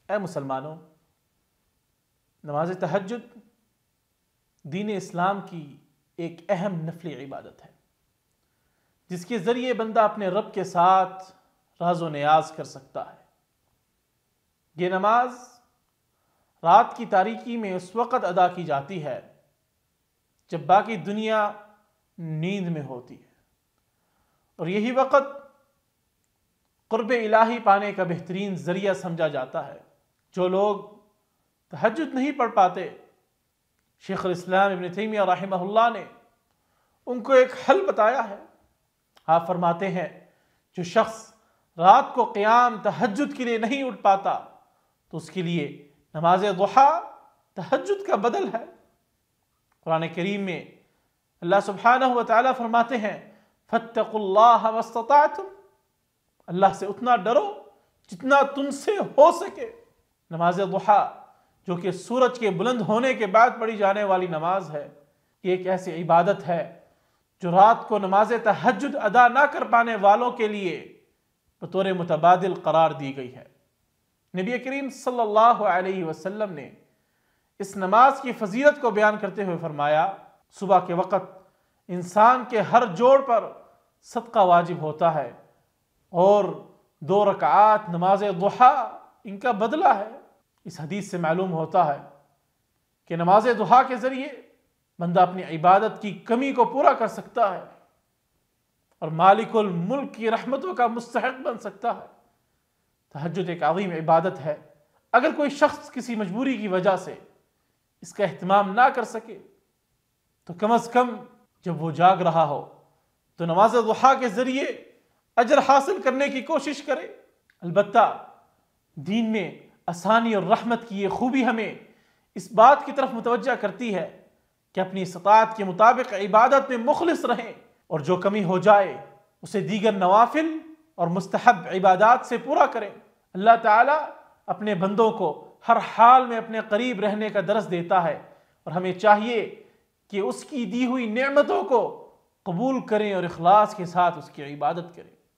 اے مسلمانوں، نماز تہجد دین اسلام کی ایک اہم نفلی عبادت ہے، جس کے ذریعے بندہ اپنے رب کے ساتھ راز و نیاز کر سکتا ہے۔ یہ نماز رات کی تاریکی میں اس وقت ادا کی جاتی ہے جب باقی دنیا نیند میں ہوتی ہے، اور یہی وقت قرب الہی پانے کا بہترین ذریعہ سمجھا جاتا ہے۔ جو لوگ تہجد نہیں پڑھ پاتے، شیخ الاسلام ابن تیمیہ رحمہ اللہ نے ان کو ایک حل بتایا ہے۔ آپ فرماتے ہیں جو شخص رات کو قیام تہجد کے لیے نہیں اٹھ پاتا تو اس کے لیے نماز ضحیٰ تہجد کا بدل ہے۔ قرآن کریم میں اللہ سبحانہ و تعالیٰ فرماتے ہیں فَاتَّقُوا اللَّهَ مَا اسْتَطَعْتُمْ، اللہ سے اتنا ڈرو جتنا تم سے ہو سکے۔ نماز ضحیٰ جو کہ سورج کے بلند ہونے کے بعد پڑھی جانے والی نماز ہے، یہ ایک ایسی عبادت ہے جو رات کو نماز تہجد ادا نہ کر پانے والوں کے لیے بطور متبادل قرار دی گئی ہے۔ نبی کریم صلی اللہ علیہ وسلم نے اس نماز کی فضیلت کو بیان کرتے ہوئے فرمایا، صبح کے وقت انسان کے ہر جوڑ پر صدقہ واجب ہوتا ہے، اور 2 رکعات نماز ضحیٰ ان کا بدلہ ہے۔ اس حدیث سے معلوم ہوتا ہے کہ نماز ضحیٰ کے ذریعے بندہ اپنی عبادت کی کمی کو پورا کر سکتا ہے اور مالک الملک کی رحمتوں کا مستحق بن سکتا ہے۔ تہجد ایک عظیم عبادت ہے۔ اگر کوئی شخص کسی مجبوری کی وجہ سے اس کا اہتمام نہ کر سکے تو کم از کم جب وہ جاگ رہا ہو تو نماز ضحیٰ کے ذریعے اجر حاصل کرنے کی کوشش کرے۔ البتہ دین میں آسانی اور رحمت کی یہ خوبی ہمیں اس بات کی طرف متوجہ کرتی ہے کہ اپنی استطاعت کے مطابق عبادت میں مخلص رہیں، اور جو کمی ہو جائے اسے دیگر نوافل اور مستحب عبادات سے پورا کریں۔ اللہ تعالیٰ اپنے بندوں کو ہر حال میں اپنے قریب رہنے کا درس دیتا ہے، اور ہمیں چاہیے کہ اس کی دی ہوئی نعمتوں کو قبول کریں اور اخلاص کے ساتھ اس کی عبادت کریں۔